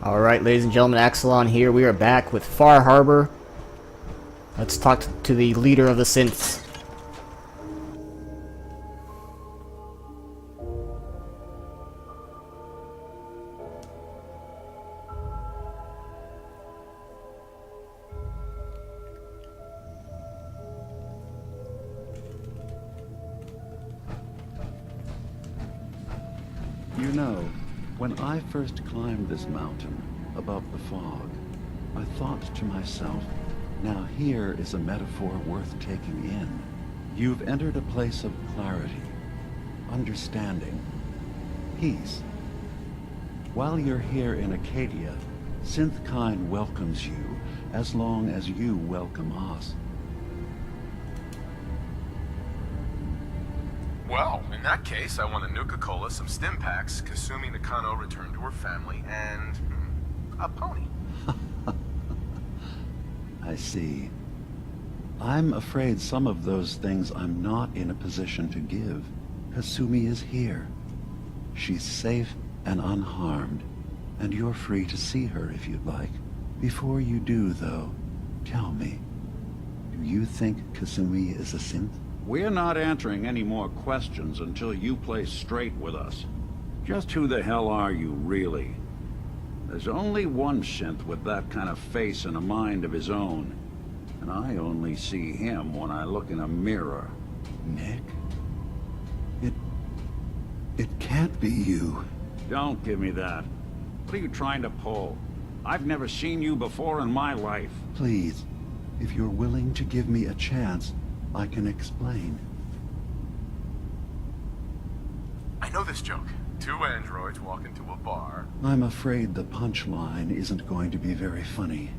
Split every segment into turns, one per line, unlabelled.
Alright, ladies and gentlemen, Axelon here. We are back with Far Harbor. Let's talk to the leader of the synths.
You know, when I first climbed this mountain above the fog, I thought to myself, now here is a metaphor worth taking in. You've entered a place of clarity, understanding, peace. While you're here in Acadia, Synthkind welcomes you as long as you welcome us.
Well, in that case, I want a Nuka-Cola, some stim packs, Kasumi Nakano returned to her family, and a pony.
I see. I'm afraid some of those things I'm not in a position to give. Kasumi is here. She's safe and unharmed, and you're free to see her if you'd like. Before you do, though, tell me, do you think Kasumi is a synth?
We're not answering any more questions until you play straight with us. Just who the hell are you, really? There's only one synth with that kind of face and a mind of his own. And I only see him when I look in a mirror.
Nick? It can't be you.
Don't give me that. What are you trying to pull? I've never seen you before in my life.
Please, if you're willing to give me a chance, I can explain.
I know this joke. Two androids walk into a bar.
I'm afraid the punchline isn't going to be very funny.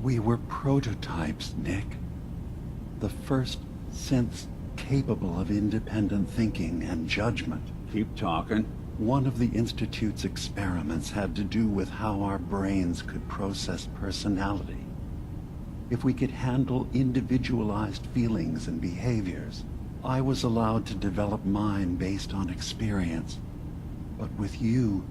We were prototypes, Nick. The first synths capable of independent thinking and judgment.
Keep talking.
One of the Institute's experiments had to do with how our brains could process personality. If we could handle individualized feelings and behaviors, I was allowed to develop mine based on experience. But with you,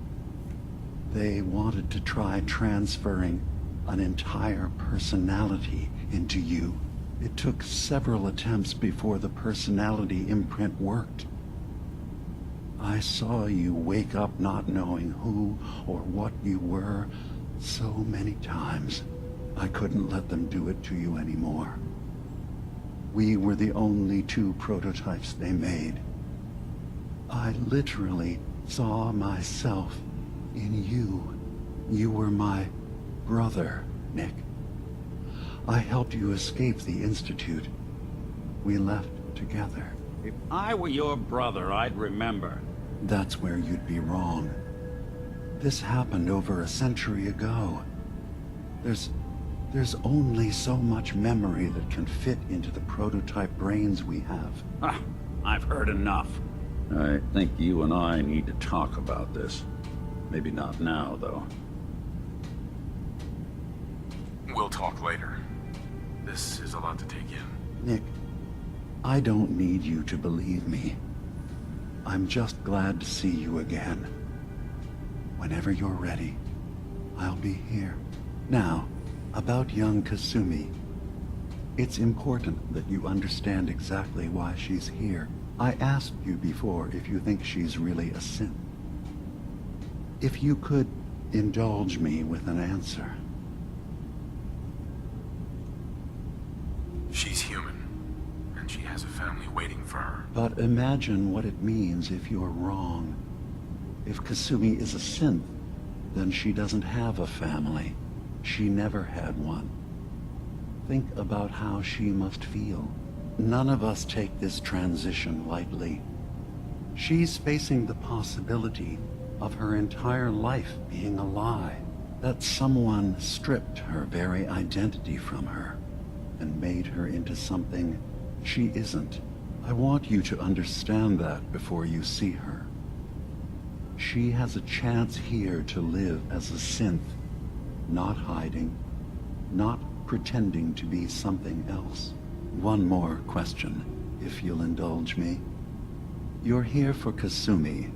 they wanted to try transferring an entire personality into you. It took several attempts before the personality imprint worked. I saw you wake up not knowing who or what you were so many times. I couldn't let them do it to you anymore. We were the only two prototypes they made. I literally saw myself in you. You were my brother, Nick. I helped you escape the Institute. We left together.
If I were your brother, I'd remember.
That's where you'd be wrong. This happened over a century ago. There's only so much memory that can fit into the prototype brains we have.
Ah, I've heard enough. I think you and I need to talk about this. Maybe not now, though.
We'll talk later. This is a lot to take in.
Nick, I don't need you to believe me. I'm just glad to see you again. Whenever you're ready, I'll be here. Now, about young Kasumi. It's important that you understand exactly why she's here. I asked you before if you think she's really a synth. If you could indulge me with an answer.
She's human, and she has a family waiting for her.
But imagine what it means if you're wrong. If Kasumi is a synth, then she doesn't have a family. She never had one. Think about how she must feel. None of us take this transition lightly. She's facing the possibility of her entire life being a lie. That someone stripped her very identity from her and made her into something she isn't. I want you to understand that before you see her. She has a chance here to live as a synth, not hiding, not pretending to be something else. One more question, if you'll indulge me. You're here for Kasumi,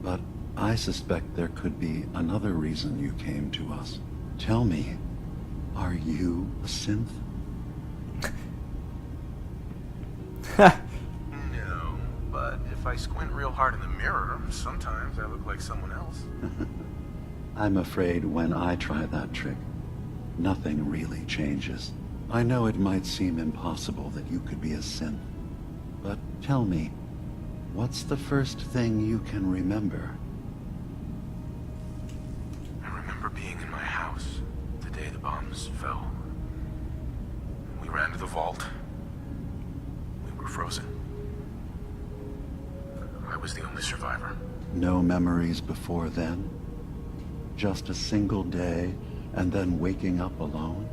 but I suspect there could be another reason you came to us. Tell me, are you a synth?
No, but if I squint real hard in the mirror, sometimes I look like someone else.
I'm afraid when I try that trick, nothing really changes. I know it might seem impossible that you could be a synth, but tell me, what's the first thing you can remember?
I remember being in my house the day the bombs fell. We ran to the vault. We were frozen. I was the only survivor.
No memories before then? Just a single day, and then waking up alone?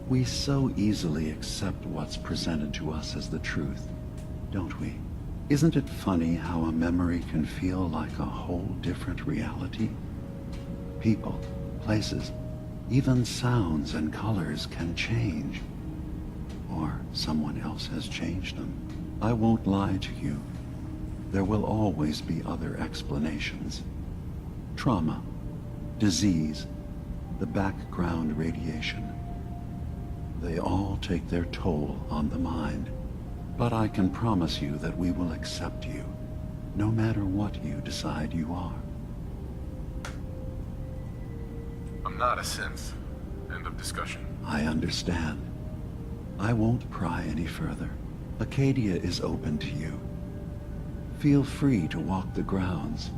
We so easily accept what's presented to us as the truth, don't we? Isn't it funny how a memory can feel like a whole different reality? People, places, even sounds and colors can change. Or someone else has changed them. I won't lie to you. There will always be other explanations. Trauma, disease, the background radiation. They all take their toll on the mind. But I can promise you that we will accept you, no matter what you decide you are.
I'm not a synth. End of discussion.
I understand. I won't pry any further. Acadia is open to you. Feel free to walk the grounds.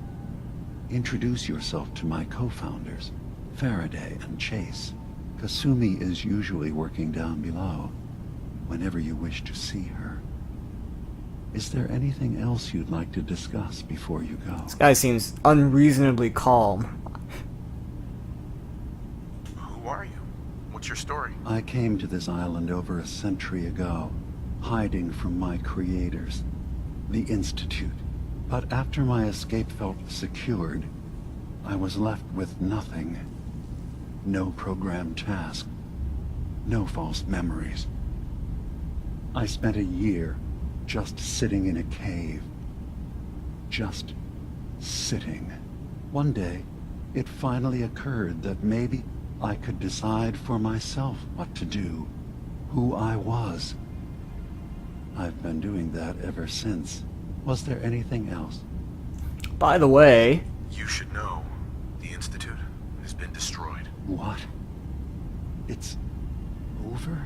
Introduce yourself to my co-founders, Faraday and Chase. Kasumi is usually working down below, whenever you wish to see her. Is there anything else you'd like to discuss before you go?
This guy seems unreasonably calm.
Who are you? What's your story?
I came to this island over a century ago, hiding from my creators, the Institute. But after my escape felt secured, I was left with nothing. No programmed task. No false memories. I spent a year just sitting in a cave. Just sitting. One day, it finally occurred that maybe I could decide for myself what to do, who I was. I've been doing that ever since. Was there anything else?
By the way,
You should know. The Institute has been destroyed.
What? It's over?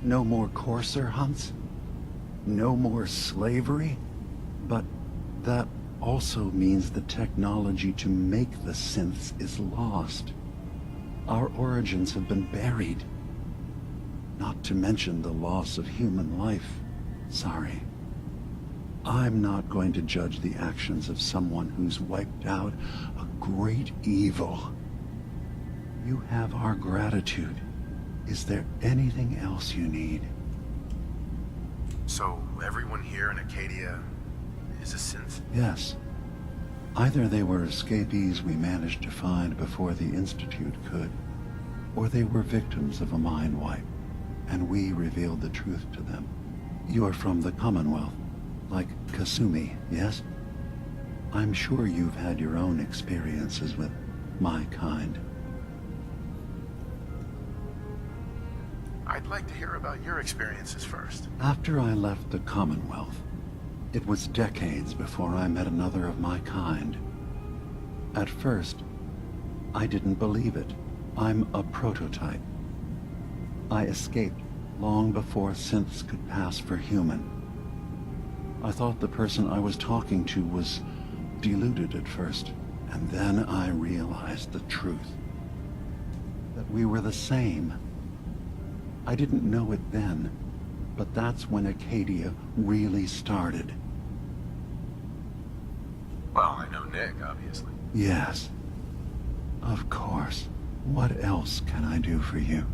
No more courser hunts? No more slavery? But that also means the technology to make the synths is lost. Our origins have been buried. Not to mention the loss of human life. Sorry. I'm not going to judge the actions of someone who's wiped out a great evil. You have our gratitude. Is there anything else you need?
So, everyone here in Acadia is a synth?
Yes. Either they were escapees we managed to find before the Institute could, or they were victims of a mind wipe, and we revealed the truth to them. You are from the Commonwealth, like Kasumi, yes? I'm sure you've had your own experiences with my kind.
I'd like to hear about your experiences first.
After I left the Commonwealth, it was decades before I met another of my kind. At first, I didn't believe it. I'm a prototype. I escaped long before synths could pass for human. I thought the person I was talking to was deluded at first, and then I realized the truth. That we were the same. I didn't know it then, but that's when Acadia really started.
Well, I know Nick, obviously.
Yes. Of course. What else can I do for you?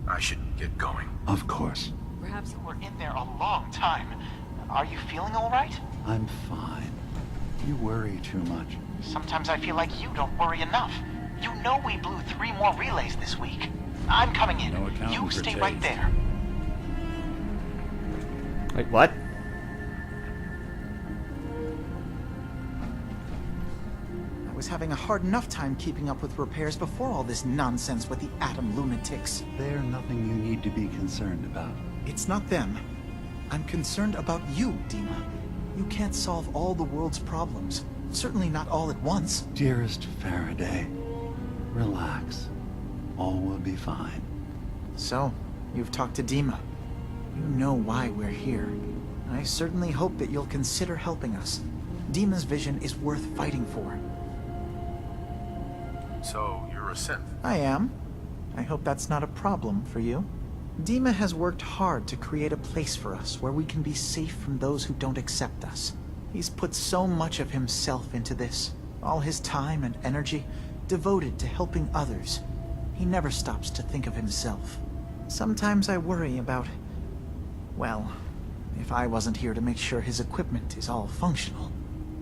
I should get going.
Of course.
Perhaps you were in there a long time. Are you feeling all right?
I'm fine. You worry too much.
Sometimes I feel like you don't worry enough. You know we blew 3 more relays this week. I'm coming in.
No accounting
You
for
stay
taste.
right there.
wait, what?
was having a hard enough time keeping up with repairs before all this nonsense with the atom lunatics.
They're nothing you need to be concerned about.
It's not them. I'm concerned about you, Dima. You can't solve all the world's problems. Certainly not all at once.
Dearest Faraday, relax. All will be fine.
So, you've talked to Dima. You know why we're here. I certainly hope that you'll consider helping us. Dima's vision is worth fighting for.
So, you're a synth?
I am. I hope that's not a problem for you. Dima has worked hard to create a place for us where we can be safe from those who don't accept us. He's put so much of himself into this, all his time and energy devoted to helping others. He never stops to think of himself. Sometimes I worry about, well, if I wasn't here to make sure his equipment is all functional.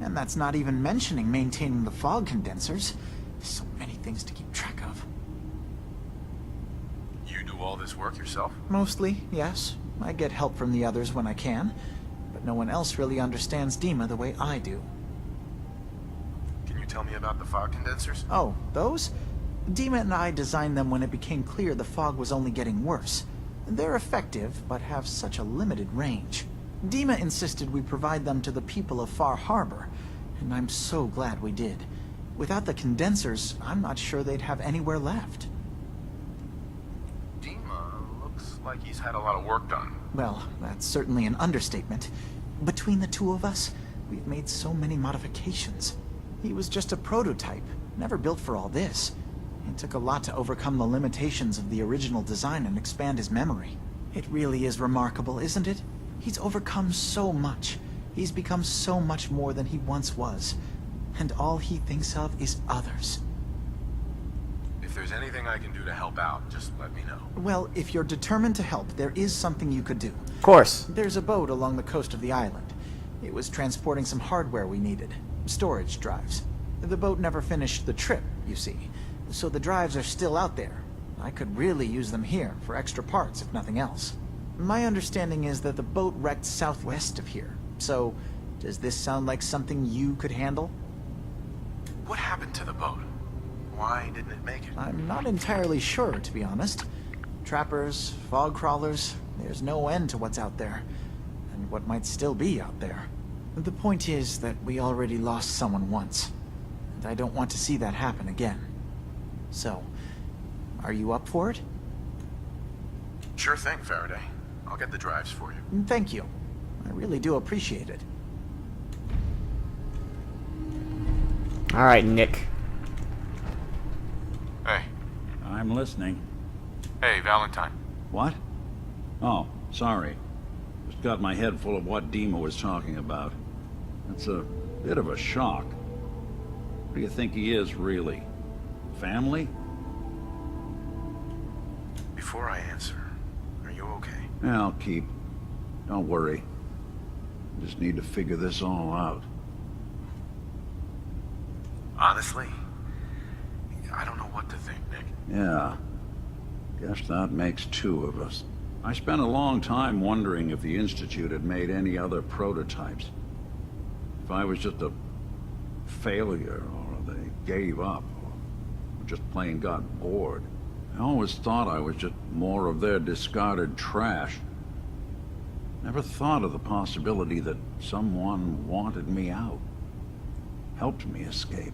And that's not even mentioning maintaining the fog condensers. So many things to keep track of.
You do all this work yourself?
Mostly, yes. I get help from the others when I can, but no one else really understands Dima the way I do.
Can you tell me about the fog condensers?
Oh, those? Dima and I designed them when it became clear the fog was only getting worse. They're effective, but have such a limited range. Dima insisted we provide them to the people of Far Harbor, and I'm so glad we did. Without the condensers, I'm not sure they'd have anywhere left.
Dima looks like he's had a lot of work done.
Well, that's certainly an understatement. Between the two of us, we've made so many modifications. He was just a prototype, never built for all this. It took a lot to overcome the limitations of the original design and expand his memory. It really is remarkable, isn't it? He's overcome so much. He's become so much more than he once was. And all he thinks of is others.
If there's anything I can do to help out, just let me know.
Well, if you're determined to help, there is something you could do.
Of course.
There's a boat along the coast of the island. It was transporting some hardware we needed. Storage drives. The boat never finished the trip, you see. So the drives are still out there. I could really use them here for extra parts, if nothing else. My understanding is that the boat wrecked southwest of here. So, does this sound like something you could handle?
What happened to the boat? Why didn't it make it?
I'm not entirely sure, to be honest. Trappers, fog crawlers, there's no end to what's out there. And what might still be out there. The point is that we already lost someone once. And I don't want to see that happen again. So, are you up for it?
Sure thing, Faraday. I'll get the drives for you.
Thank you. I really do appreciate it.
All right, Nick.
Hey.
I'm listening.
Hey, Valentine.
What? Oh, sorry. Just got my head full of what Dima was talking about. That's a bit of a shock. What do you think he is, really? Family?
Before I answer, are you okay?
Yeah, I'll keep. Don't worry. I just need to figure this all out.
Honestly, I don't know what to think, Nick.
Yeah. Guess that makes two of us. I spent a long time wondering if the Institute had made any other prototypes. If I was just a failure, or they gave up, or just plain got bored. I always thought I was just more of their discarded trash. Never thought of the possibility that someone wanted me out. Helped me escape.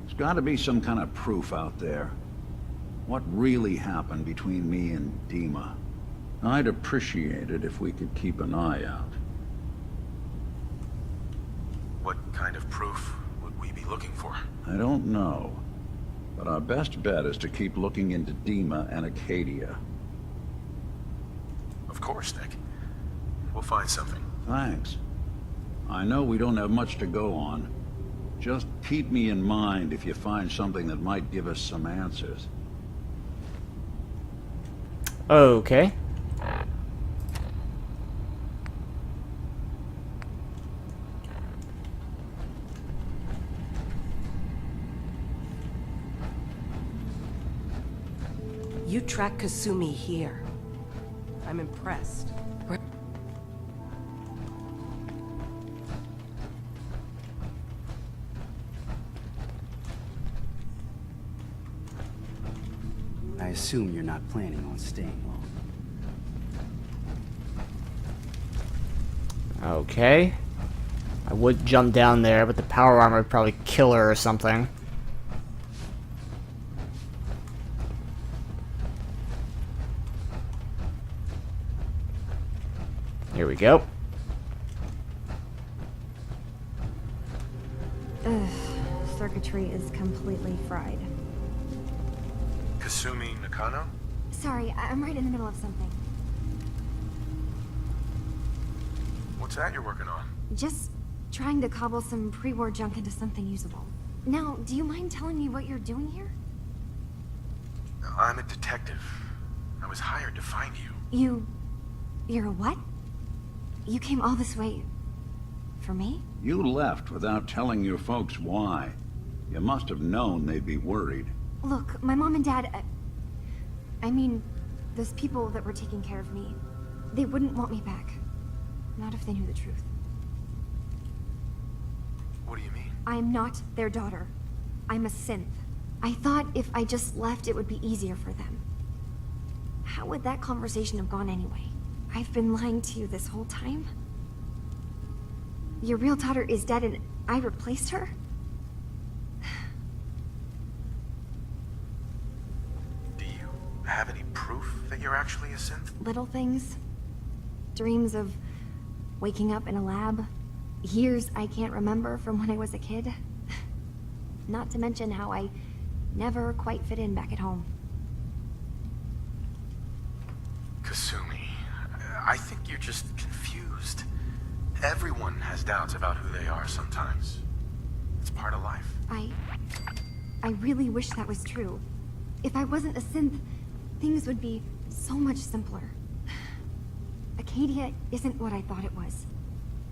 There's got to be some kind of proof out there. What really happened between me and Dima? I'd appreciate it if we could keep an eye out.
What kind of proof would we be looking for?
I don't know. But our best bet is to keep looking into Dima and Acadia.
Of course, Nick. We'll find something.
Thanks. I know we don't have much to go on. Just keep me in mind if you find something that might give us some answers.
Okay.
You track Kasumi here. I'm impressed.
I assume you're not planning on staying long.
Okay. I would jump down there, but the power armor would probably kill her or something. Here we go.
Ugh, circuitry is completely fried.
Kasumi Nakano?
Sorry, I'm right in the middle of something.
What's that you're working on?
Just trying to cobble some pre-war junk into something usable. Now, do you mind telling me what you're doing here?
I'm a detective. I was hired to find you.
You're a what? You came all this way... for me?
You left without telling your folks why. You must have known they'd be worried.
Look, my mom and dad... I mean, those people that were taking care of me, they wouldn't want me back. Not if they knew the truth.
What do you mean?
I'm not their daughter. I'm a synth. I thought if I just left, it would be easier for them. How would that conversation have gone anyway? I've been lying to you this whole time? Your real daughter is dead and I replaced her?
Do you have any proof that you're actually a synth?
Little things. Dreams of waking up in a lab. Years I can't remember from when I was a kid. Not to mention how I never quite fit in back at home.
Kasumi, I think you're just confused. Everyone has doubts about who they are sometimes. It's part of life.
I really wish that was true. If I wasn't a synth, things would be so much simpler. Acadia isn't what I thought it was.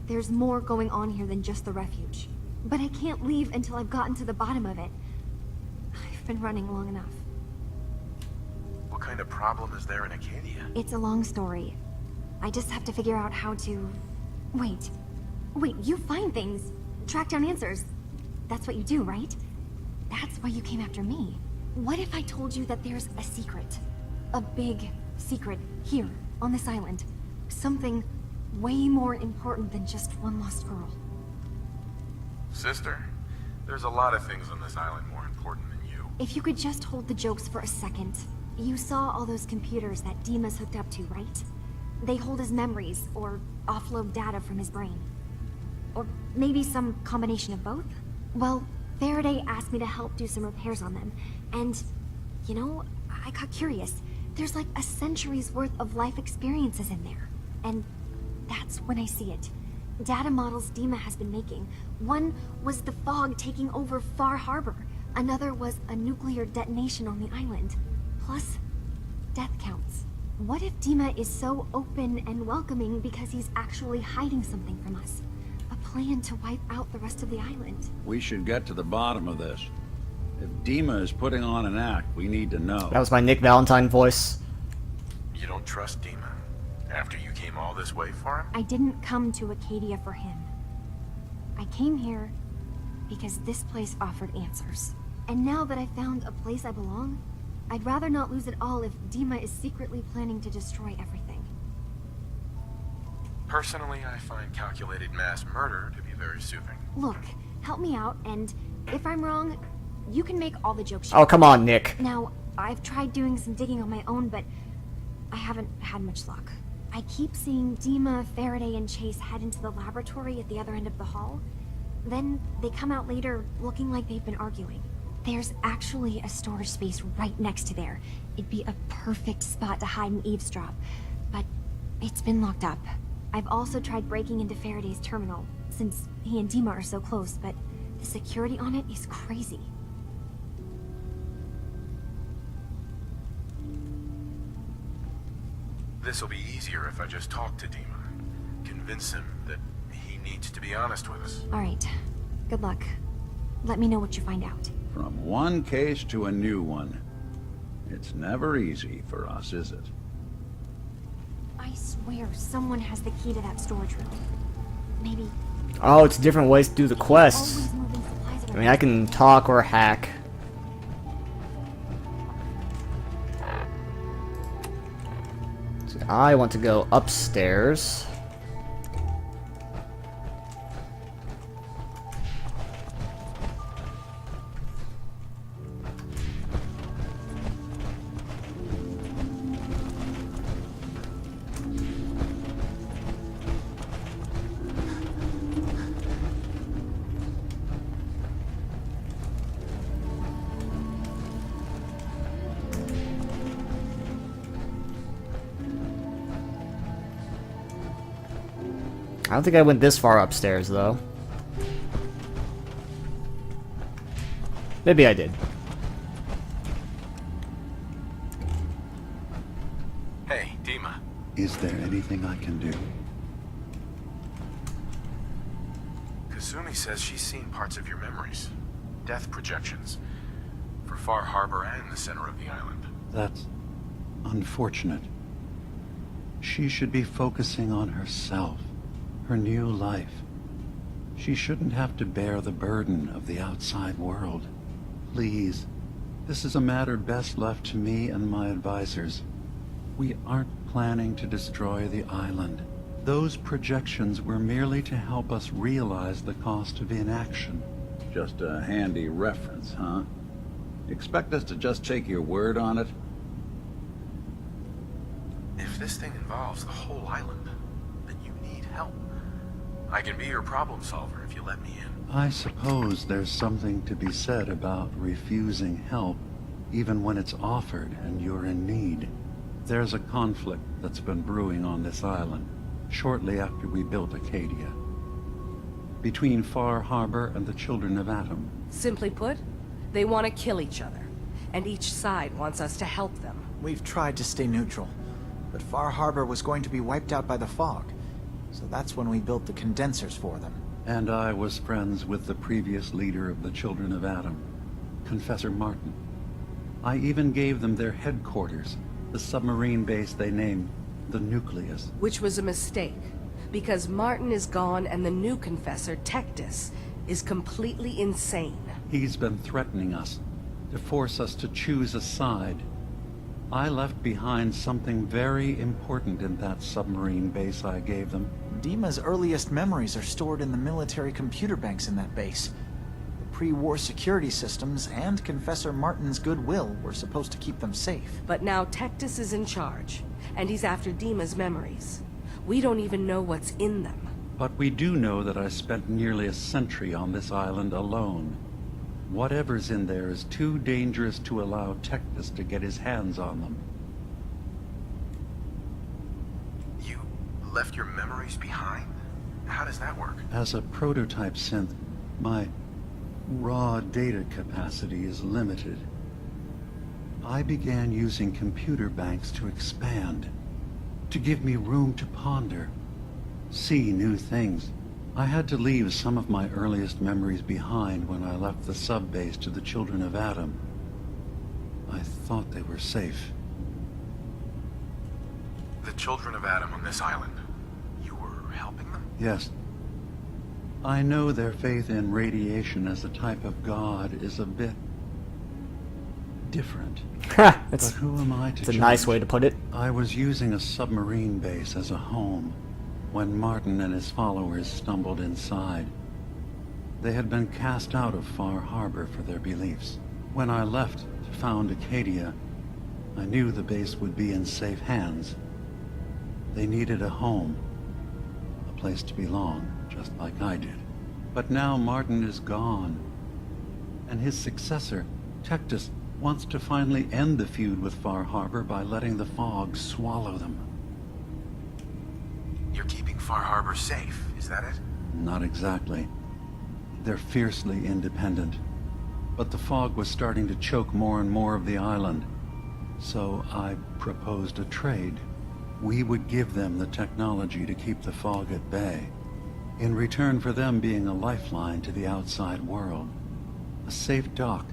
There's more going on here than just the refuge. But I can't leave until I've gotten to the bottom of it. I've been running long enough.
What kind of problem is there in Acadia?
It's a long story. I just have to figure out how to... Wait, you find things, track down answers. That's what you do, right? That's why you came after me. What if I told you that there's a secret? A big secret here, on this island. Something way more important than just one lost girl.
Sister, there's a lot of things on this island more important than you.
If you could just hold the jokes for a second. You saw all those computers that Dima's hooked up to, right? They hold his memories, or offload data from his brain. Or maybe some combination of both? Well, Faraday asked me to help do some repairs on them, and, you know, I got curious. There's like a century's worth of life experiences in there. And that's when I see it. Data models Dima has been making. One was the fog taking over Far Harbor. Another was a nuclear detonation on the island. Plus, death counts. What if Dima is so open and welcoming because he's actually hiding something from us? A plan to wipe out the rest of the island.
We should get to the bottom of this. If Dima is putting on an act, we need to know.
That was my Nick Valentine voice.
You don't trust Dima? After you came all this way for him?
I didn't come to Acadia for him. I came here because this place offered answers. And now that I found a place I belong, I'd rather not lose it all if Dima is secretly planning to destroy everything.
Personally, I find calculated mass murder to be very soothing.
Look, help me out, and if I'm wrong, you can make all the jokes.
Oh, come on, Nick.
Now, I've tried doing some digging on my own, but I haven't had much luck. I keep seeing Dima, Faraday, and Chase head into the laboratory at the other end of the hall. Then they come out later looking like they've been arguing. There's actually a storage space right next to there. It'd be a perfect spot to hide and eavesdrop, but it's been locked up. I've also tried breaking into Faraday's terminal, since he and Dima are so close, but the security on it is crazy.
This'll be easier if I just talk to Dima. Convince him that he needs to be honest with us.
All right. Good luck. Let me know what you find out.
From one case to a new one. It's never easy for us, is it?
I swear someone has the key to that storage room. Maybe
Oh, it's different ways to do the quests.
always moving supplies around.
I mean, I can talk or hack. I want to go upstairs. I don't think I went this far upstairs, though. Maybe I did.
Hey, Dima.
Is there anything I can do?
Kasumi says she's seen parts of your memories. Death projections. For Far Harbor and the center of the island.
That's unfortunate. She should be focusing on herself, her new life. She shouldn't have to bear the burden of the outside world. Please, this is a matter best left to me and my advisors. We aren't planning to destroy the island. Those projections were merely to help us realize the cost of inaction.
Just a handy reference, huh? Expect us to just take your word on it?
If this thing involves the whole island, then you need help. I can be your problem solver if you let me in.
I suppose there's something to be said about refusing help, even when it's offered and you're in need. There's a conflict that's been brewing on this island, shortly after we built Acadia. Between Far Harbor and the Children of Atom.
Simply put, they want to kill each other, and each side wants us to help them.
We've tried to stay neutral, but Far Harbor was going to be wiped out by the fog, so that's when we built the condensers for them.
And I was friends with the previous leader of the Children of Atom, Confessor Martin. I even gave them their headquarters, the submarine base they named the Nucleus.
Which was a mistake, because Martin is gone and the new Confessor, Tectus, is completely insane.
He's been threatening us, to force us to choose a side. I left behind something very important in that submarine base I gave them.
Dima's earliest memories are stored in the military computer banks in that base. The pre-war security systems and Confessor Martin's goodwill were supposed to keep them safe.
But now Tectus is in charge, and he's after Dima's memories. We don't even know what's in them.
But we do know that I spent nearly a century on this island alone. Whatever's in there is too dangerous to allow Tectus to get his hands on them.
You left your memories behind? How does that work?
As a prototype synth, my raw data capacity is limited. I began using computer banks to expand, to give me room to ponder, see new things. I had to leave some of my earliest memories behind when I left the sub-base to the Children of Atom. I thought they were safe.
The Children of Atom on this island. You were helping them?
Yes. I know their faith in radiation as a type of god is a bit different.
Ha!
But
That's
who am I to
a
judge?
nice way to put it.
I was using a submarine base as a home when Martin and his followers stumbled inside. They had been cast out of Far Harbor for their beliefs. When I left to found Acadia, I knew the base would be in safe hands. They needed a home, a place to belong, just like I did. But now Martin is gone, and his successor, Tectus, wants to finally end the feud with Far Harbor by letting the fog swallow them.
You're keeping Far Harbor safe, is that it?
Not exactly. They're fiercely independent. But the fog was starting to choke more and more of the island. So I proposed a trade. We would give them the technology to keep the fog at bay, in return for them being a lifeline to the outside world. A safe dock,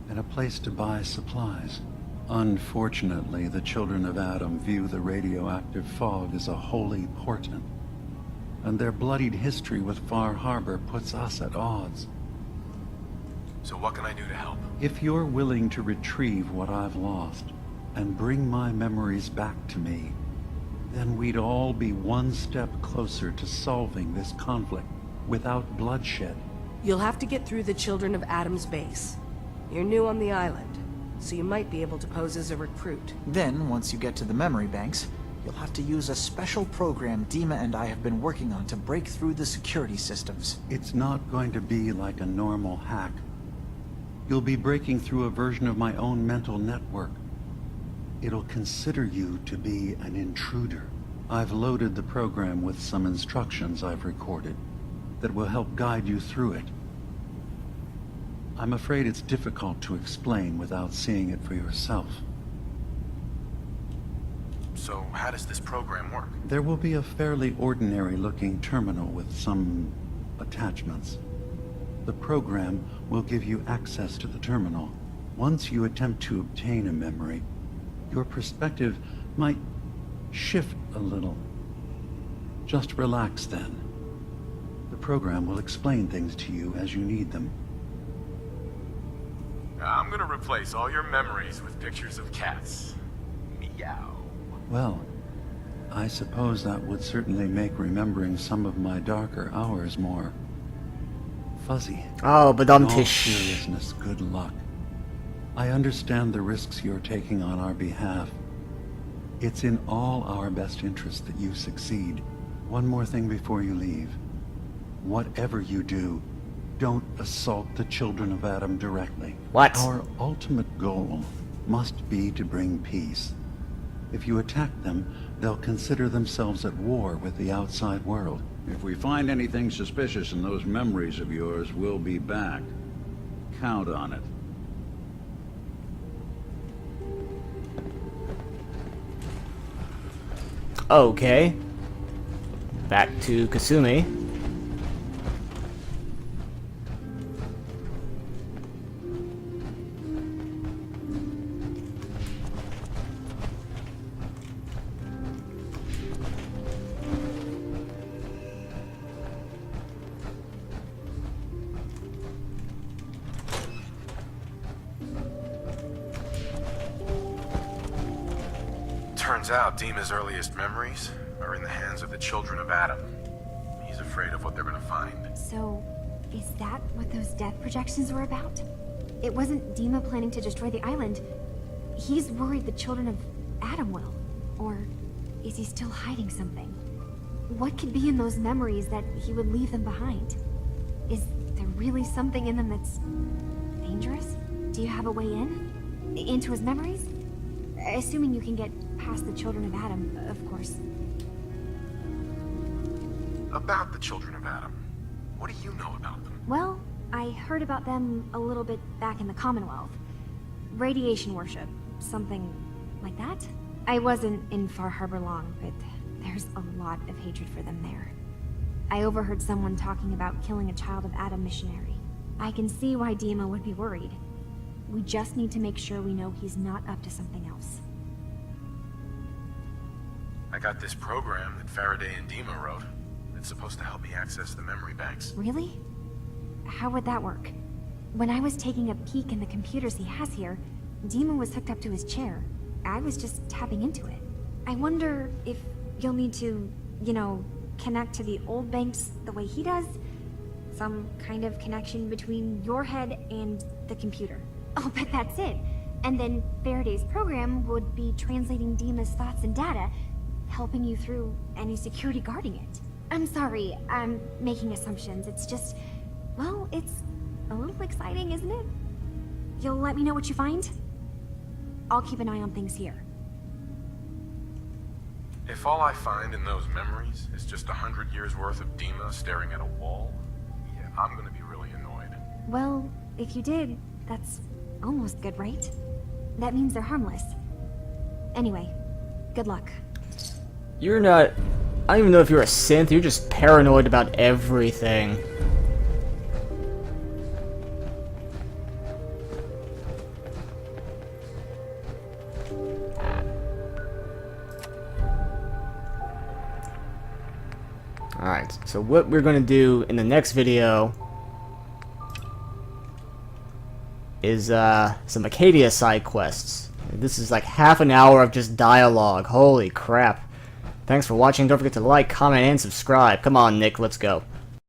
and a place to buy supplies. Unfortunately, the Children of Atom view the radioactive fog as a holy portent, and their bloodied history with Far Harbor puts us at odds.
So what can I do to help?
If you're willing to retrieve what I've lost, and bring my memories back to me, then we'd all be one step closer to solving this conflict without bloodshed.
You'll have to get through the Children of Adam's base. You're new on the island, so you might be able to pose as a recruit.
Then, once you get to the memory banks, you'll have to use a special program Dima and I have been working on to break through the security systems.
It's not going to be like a normal hack. You'll be breaking through a version of my own mental network. It'll consider you to be an intruder. I've loaded the program with some instructions I've recorded that will help guide you through it. I'm afraid it's difficult to explain without seeing it for yourself.
So how does this program work?
There will be a fairly ordinary-looking terminal with some attachments. The program will give you access to the terminal. Once you attempt to obtain a memory, your perspective might shift a little. Just relax then. The program will explain things to you as you need them.
I'm gonna replace all your memories with pictures of cats. Meow.
Well, I suppose that would certainly make remembering some of my darker hours more fuzzy.
Oh, but
In all seriousness, good luck. I understand the risks you're taking on our behalf. It's in all our best interest that you succeed. One more thing before you leave. Whatever you do, don't assault the Children of Adam directly.
What?
Our ultimate goal must be to bring peace. If you attack them, they'll consider themselves at war with the outside world.
If we find anything suspicious in those memories of yours, we'll be back. Count on it.
Okay. Back to Kasumi.
Turns out Dima's earliest memories are in the hands of the Children of Adam. He's afraid of what they're gonna find.
So, is that what those death projections were about? It wasn't Dima planning to destroy the island. He's worried the Children of Adam will. Or is he still hiding something? What could be in those memories that he would leave them behind? Is there really something in them that's dangerous? Do you have a way in? Into his memories? Assuming you can get past the Children of Adam, of course.
About the Children of Adam, what do you know about them?
Well, I heard about them a little bit back in the Commonwealth. Radiation worship, something like that. I wasn't in Far Harbor long, but there's a lot of hatred for them there. I overheard someone talking about killing a Child of Adam missionary. I can see why Dima would be worried. We just need to make sure we know he's not up to something else.
I got this program that Faraday and Dima wrote. It's supposed to help me access the memory banks.
Really? How would that work? When I was taking a peek in the computers he has here, Dima was hooked up to his chair. I was just tapping into it. I wonder if you'll need to, connect to the old banks the way he does? Some kind of connection between your head and the computer. I'll bet that's it. And then Faraday's program would be translating Dima's thoughts and data, helping you through any security guarding it. I'm sorry, I'm making assumptions. It's just, well, it's a little exciting, isn't it? You'll let me know what you find? I'll keep an eye on things here.
If all I find in those memories is just 100 years worth of Dima staring at a wall, yeah, I'm gonna be really annoyed.
Well, if you did, that's almost good, right? That means they're harmless. Anyway, good luck.
You're not... I don't even know if you're a synth, you're just paranoid about everything. Alright, so what we're going to do in the next video is some Acadia side quests. This is like half an hour of just dialogue. Holy crap. Thanks for watching. Don't forget to like, comment, and subscribe. Come on, Nick, let's go.